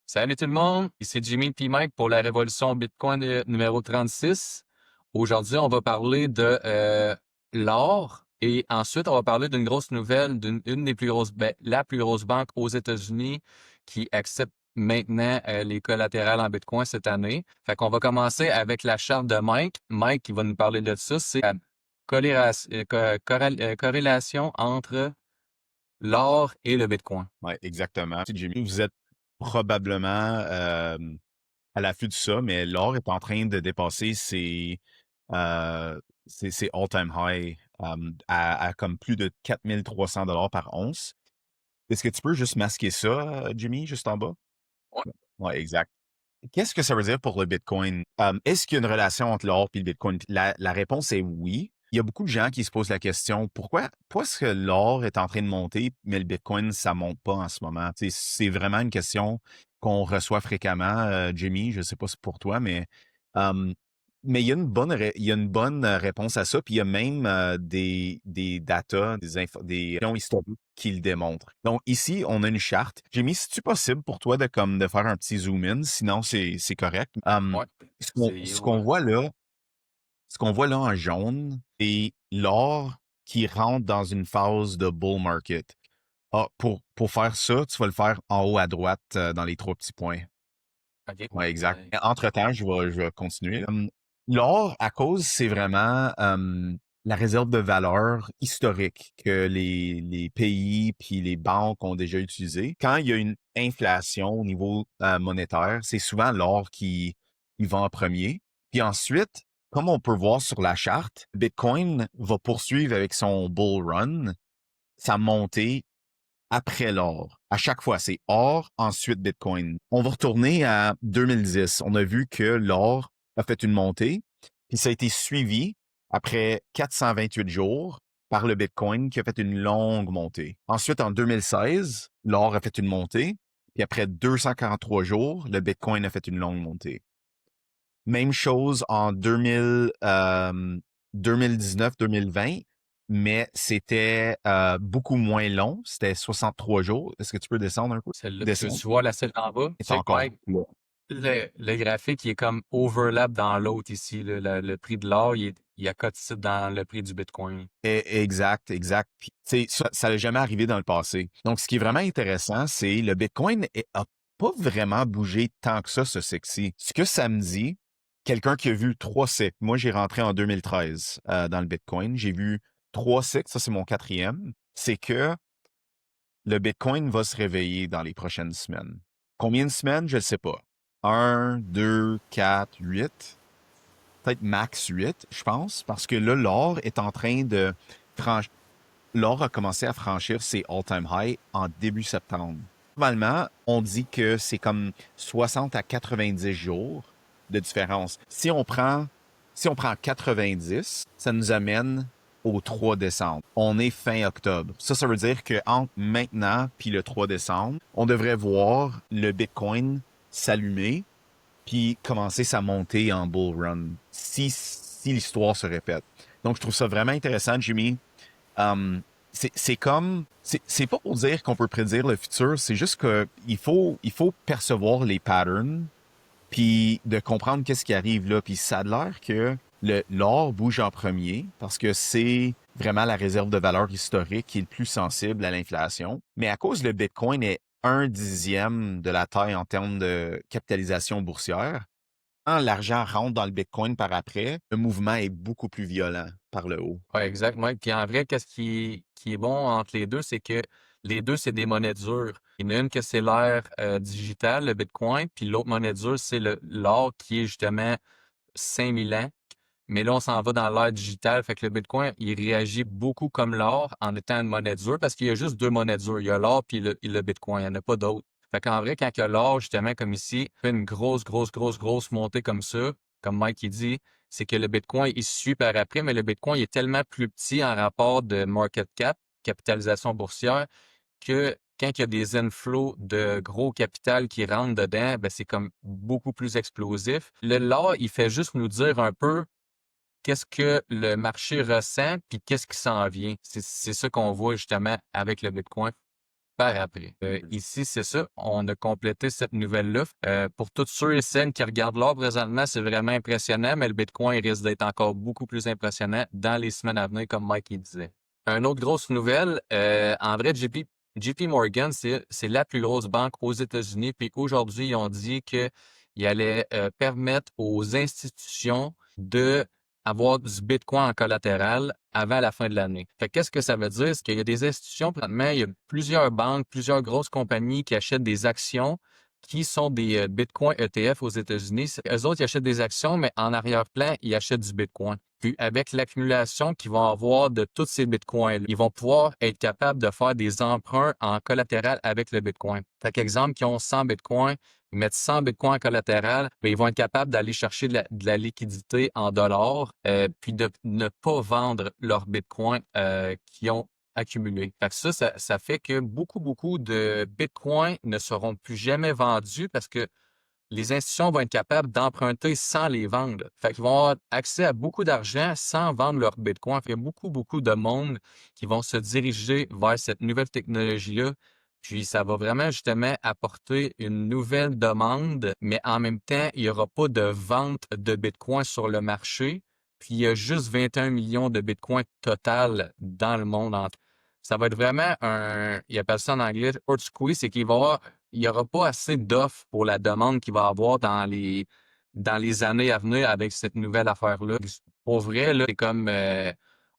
Salut tout le monde, ici Jimmy P. Mike pour la Révolution Bitcoin numéro 36. Aujourd'hui, on va parler de l'or et ensuite, on va parler d'une grosse nouvelle d'une une des plus grosses, la plus grosse banque aux États-Unis qui accepte maintenant les collatérales en Bitcoin cette année. Fait qu'on va commencer avec la charte de Mike. Mike qui va nous parler de ça, c'est la corrélation entre l'or et le Bitcoin. Ouais, exactement. Tu sais, Jimmy, vous êtes probablement à l'affût de ça, mais l'or est en train de dépasser euh, ses all-time high à comme plus de 4300 $ par once. Est-ce que tu peux juste masquer ça, Jimmy, juste en bas? Ouais, exact. Qu'est-ce que ça veut dire pour le Bitcoin? Est-ce qu'il y a une relation entre l'or et le Bitcoin? La réponse est oui. Il y a beaucoup de gens qui se posent la question, pourquoi est-ce que l'or est en train de monter, mais le Bitcoin, ça monte pas en ce moment? Tu sais, c'est vraiment une question qu'on reçoit fréquemment, Jimmy. Je sais pas si c'est pour toi, euh, mais il y a une bonne réponse à ça. Puis il y a même des data, des informations historiques qui le démontrent. Donc ici, on a une charte. Jimmy, c'est-tu possible pour toi de faire un petit zoom in? Sinon, c'est correct. Ouais, Ce qu'on c'est ce où, qu'on hein? voit là, ce qu'on voit là en jaune, c'est l'or qui rentre dans une phase de bull market. Ah, pour faire ça, tu vas le faire en haut à droite dans les trois petits points. OK. Ouais, exact. Entre-temps, je vais continuer. L'or, à cause, c'est vraiment la réserve de valeur historique que les pays puis les banques ont déjà utilisée. Quand il y a une inflation au niveau monétaire, c'est souvent l'or qui va en premier. Puis ensuite, comme on peut voir sur la charte, Bitcoin va poursuivre avec son bull run, sa montée après l'or. À chaque fois, c'est or, ensuite Bitcoin. On va retourner à 2010. On a vu que l'or a fait une montée, puis ça a été suivi après 428 jours par le Bitcoin qui a fait une longue montée. Ensuite, en 2016, l'or a fait une montée, puis après 243 jours, le Bitcoin a fait une longue montée. Même chose en 2019-2020, mais c'était beaucoup moins long. C'était 63 jours. Est-ce que tu peux descendre un peu? Celle-là, Descendre. tu vois la celle en bas? C'est Check, encore Mike. là. Le graphique, il est comme overlap dans l'autre ici. Là. Le prix de l'or, il accote ici dans le prix du Bitcoin. Exact, exact. Puis, tu sais, ça n'a jamais arrivé dans le passé. Donc, ce qui est vraiment intéressant, c'est le Bitcoin a pas vraiment bougé tant que ça, ce cycle-ci. Ce que ça me dit, quelqu'un qui a vu trois cycles. Moi, j'ai rentré en 2013 dans le Bitcoin. J'ai vu trois cycles. Ça, c'est mon quatrième. C'est que le Bitcoin va se réveiller dans les prochaines semaines. Combien de semaines? Je ne sais pas. Un, deux, quatre, huit. Peut-être max 8, je pense, parce que là, l'or est en train de franchir. L'or a commencé à franchir ses all-time high en début septembre. Normalement, on dit que c'est comme 60 à 90 jours de différence. Si on prend 90, ça nous amène au 3 décembre. On est fin octobre. Ça veut dire que entre maintenant puis le 3 décembre, on devrait voir le Bitcoin s'allumer puis commencer sa montée en bull run si l'histoire se répète. Donc, je trouve ça vraiment intéressant, Jimmy. Um, c'est pas pour dire qu'on peut prédire le futur, c'est juste que il faut percevoir les patterns puis de comprendre qu'est-ce qui arrive là. Puis ça a l'air que l'or bouge en premier parce que c'est vraiment la réserve de valeur historique qui est le plus sensible à l'inflation. Mais à cause le Bitcoin est un dixième de la taille en termes de capitalisation boursière, quand l'argent rentre dans le Bitcoin par après, le mouvement est beaucoup plus violent par le haut. Ouais, exact, Mike. Puis en vrai, qu'est-ce qui est bon entre les deux, c'est que les deux, c'est des monnaies dures. Il y en a une que c'est l'ère digitale, le Bitcoin, puis l'autre monnaie dure, c'est l'or qui est justement 5000 ans. Mais là, on s'en va dans l'ère digitale. Fait que le Bitcoin, il réagit beaucoup comme l'or en étant une monnaie dure parce qu'il y a juste deux monnaies dures. Il y a l'or puis le Bitcoin. Il n'y en a pas d'autres. Fait qu'en vrai, quand que l'or, justement, comme ici, fait une grosse montée comme ça, comme Mike il dit, c'est que le Bitcoin, il suit par après, mais le Bitcoin il est tellement plus petit en rapport de market cap, capitalisation boursière, que quand il y a des inflows de gros capital qui rentrent dedans, ben c'est comme beaucoup plus explosif. Le l'or, il fait juste nous dire un peu qu'est-ce que le marché ressent, puis qu'est-ce qui s'en vient. C'est ça qu'on voit justement avec le Bitcoin. par après. Ici, c'est ça. On a complété cette nouvelle-là. Pour tous ceux et celles qui regardent l'or présentement, c'est vraiment impressionnant, mais le Bitcoin risque d'être encore beaucoup plus impressionnant dans les semaines à venir, comme Mike il disait. Une autre grosse nouvelle, en vrai, JP Morgan, c'est la plus grosse banque aux États-Unis. Puis aujourd'hui, ils ont dit qu'ils allaient permettre aux institutions de avoir du Bitcoin en collatéral avant la fin de l'année. Fait qu'est-ce que ça veut dire? C'est qu'il y a des institutions, présentement, il y a plusieurs banques, plusieurs grosses compagnies qui achètent des actions qui sont des Bitcoin ETF aux États-Unis. Eux autres, ils achètent des actions, mais en arrière-plan, ils achètent du Bitcoin. Puis avec l'accumulation qu'ils vont avoir de tous ces Bitcoins, ils vont pouvoir être capables de faire des emprunts en collatéral avec le Bitcoin. Fait qu'exemple, qui ont 100 Bitcoins, ils mettent 100 Bitcoins en collatéral, puis ils vont être capables d'aller chercher de la liquidité en dollars, puis de ne pas vendre leurs Bitcoins qu'ils ont accumulés. Fait que ça fait que beaucoup de Bitcoins ne seront plus jamais vendus parce que les institutions vont être capables d'emprunter sans les vendre. Fait qu'ils vont avoir accès à beaucoup d'argent sans vendre leur Bitcoin. Fait qu'il y a beaucoup de monde qui vont se diriger vers cette nouvelle technologie-là. Puis ça va vraiment justement apporter une nouvelle demande, mais en même temps, il n'y aura pas de vente de Bitcoin sur le marché. Puis il y a juste 21 millions de Bitcoin total dans le monde entier. Ça va être vraiment ils appellent ça en anglais, short squeeze, c'est qu'il va y avoir il n'y aura pas assez d'offres pour la demande qu'il va y avoir dans les années à venir avec cette nouvelle affaire-là. Pour vrai, là, c'est comme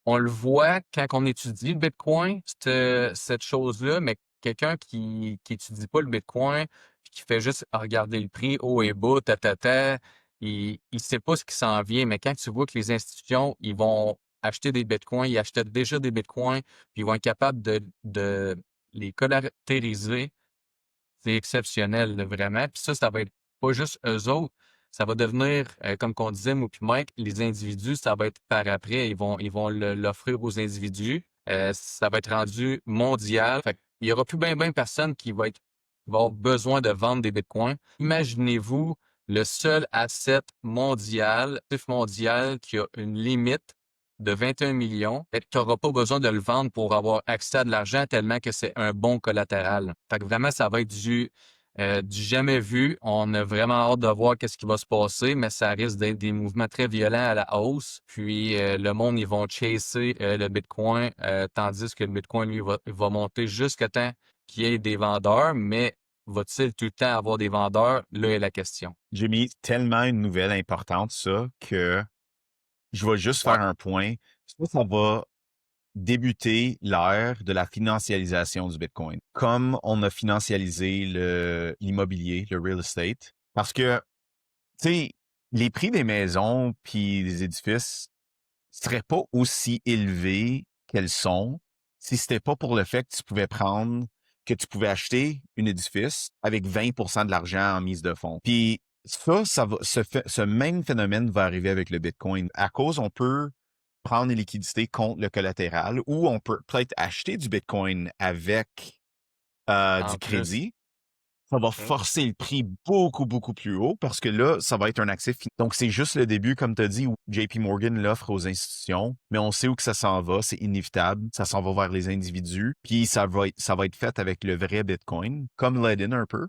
on le voit quand on étudie le Bitcoin, cette chose-là, mais quelqu'un qui étudie pas le Bitcoin, puis qui fait juste regarder le prix haut et bas, il sait pas ce qui s'en vient. Mais quand tu vois que les institutions, ils vont acheter des Bitcoins, ils achètent déjà des Bitcoins, puis ils vont être capables de les collatériser, c'est exceptionnel, là, vraiment. Puis ça va être pas juste eux autres, ça va devenir, comme qu'on disait, moi puis Mike, les individus, ça va être par après. Ils vont l'offrir aux individus. Ça va être rendu mondial. Fait qu'il y aura plus ben personne qui va avoir besoin de vendre des bitcoins. Imaginez-vous le seul asset mondial, actif mondial qui a une limite de 21 millions, et tu n'auras pas besoin de le vendre pour avoir accès à de l'argent tellement que c'est un bon collatéral. Fait que vraiment, ça va être du jamais vu. On a vraiment hâte de voir qu'est-ce qui va se passer, mais ça risque d'être des mouvements très violents à la hausse. Puis le monde, ils vont chasser le Bitcoin, tandis que le Bitcoin, lui, va monter jusqu'à temps qu'il y ait des vendeurs, mais va-t-il tout le temps avoir des vendeurs? Là est la question. J'ai mis tellement une nouvelle importante, ça, que je vais juste Ouais. faire un point. Ça va débuter l'ère de la financialisation du Bitcoin. Comme on a financialisé l'immobilier, le real estate. Parce que, tu sais, les prix des maisons puis des édifices seraient pas aussi élevés qu'elles sont si c'était pas pour le fait que tu pouvais acheter un édifice avec 20% de l'argent en mise de fonds. Puis ce même phénomène va arriver avec le Bitcoin. À cause, on peut prendre les liquidités contre le collatéral ou on peut peut-être acheter du Bitcoin avec En du plus. crédit. Ça va Mhm. forcer le prix beaucoup plus haut parce que là, ça va être un actif. Donc, c'est juste le début, comme tu as dit, où JP Morgan l'offre aux institutions, mais on sait où que ça s'en va, c'est inévitable. Ça s'en va vers les individus, puis ça va être fait avec le vrai Bitcoin, comme Ledin un peu.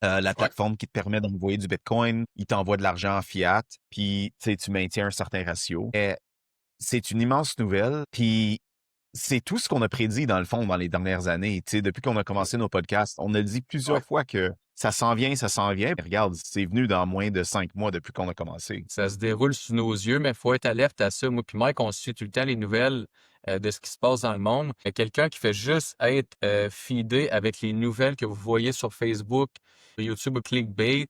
La Ouais. plateforme qui te permet d'envoyer du Bitcoin, il t'envoie de l'argent en fiat, puis tu maintiens un certain ratio. Et c'est une immense nouvelle, puis c'est tout ce qu'on a prédit dans le fond dans les dernières années. Tu sais, depuis qu'on a commencé nos podcasts, on a dit Ouais. plusieurs fois que ça s'en vient, ça s'en vient. Puis regarde, c'est venu dans moins de 5 mois depuis qu'on a commencé. Ça se déroule sous nos yeux, mais il faut être alerte à ça. Moi puis Mike, on suit tout le temps les nouvelles de ce qui se passe dans le monde. Il y a quelqu'un qui fait juste être feedé avec les nouvelles que vous voyez sur Facebook, sur YouTube ou Clickbait,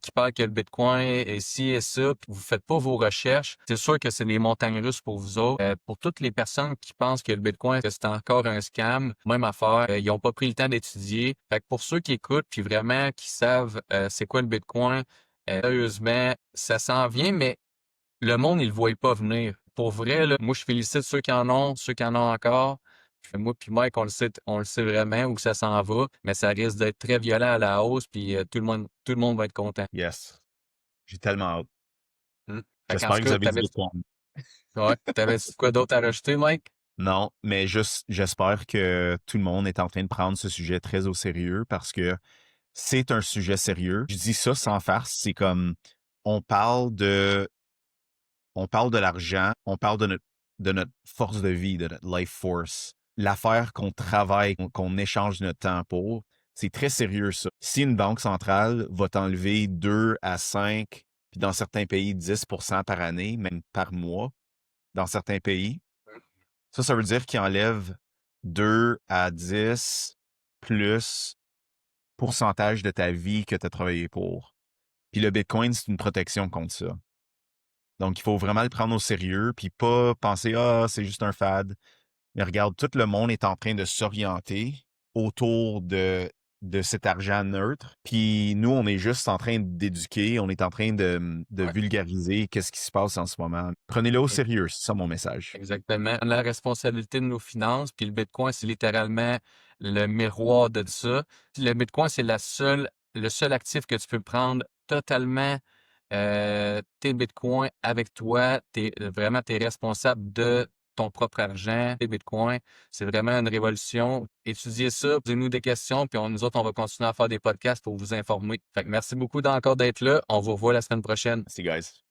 qui parle que le Bitcoin est ci et ça, puis vous faites pas vos recherches. C'est sûr que c'est des montagnes russes pour vous autres. Pour toutes les personnes qui pensent que le Bitcoin, que c'est encore un scam, même affaire, ils n'ont pas pris le temps d'étudier. Fait que pour ceux qui écoutent, puis vraiment qui savent c'est quoi le Bitcoin, sérieusement, ça s'en vient, mais le monde, il le voit pas venir. Pour vrai, là, moi, je félicite ceux qui en ont encore. Puis moi puis Mike, on le sait vraiment où ça s'en va, mais ça risque d'être très violent à la hausse, puis tout le monde va être content. Yes. J'ai tellement hâte. Mm. Fait qu'en J'espère tout que vous cas, avez du Bitcoin. ouais, t'avais quoi d'autre à rajouter, Mike? Non, mais juste, j'espère que tout le monde est en train de prendre ce sujet très au sérieux parce que c'est un sujet sérieux. Je dis ça sans farce, c'est comme on parle de on parle de l'argent, on parle de notre force de vie, de notre life force. L'affaire qu'on travaille, qu'on échange notre temps pour, c'est très sérieux ça. Si une banque centrale va t'enlever 2 à 5, puis dans certains pays 10% par année, même par mois, dans certains pays, ça veut dire qu'ils enlèvent 2 à 10 plus pourcentage de ta vie que tu as travaillé pour. Puis le Bitcoin, c'est une protection contre ça. Donc, il faut vraiment le prendre au sérieux, puis pas penser, ah, c'est juste un fad. Mais regarde, tout le monde est en train de s'orienter autour de cet argent neutre. Puis nous, on est juste en train d'éduquer, on est en train de Ouais. vulgariser qu'est-ce qui se passe en ce moment. Prenez-le au Ex- sérieux, c'est ça mon message. Exactement. La responsabilité de nos finances, puis le Bitcoin, c'est littéralement le miroir de ça. Le Bitcoin, c'est le seul actif que tu peux prendre totalement tes bitcoins avec toi. Vraiment, tu es responsable de ton propre argent, tes bitcoins. C'est vraiment une révolution. Étudiez ça, posez-nous des questions, puis nous autres, on va continuer à faire des podcasts pour vous informer. Fait que merci beaucoup encore d'être là. On vous revoit la semaine prochaine. Merci, guys.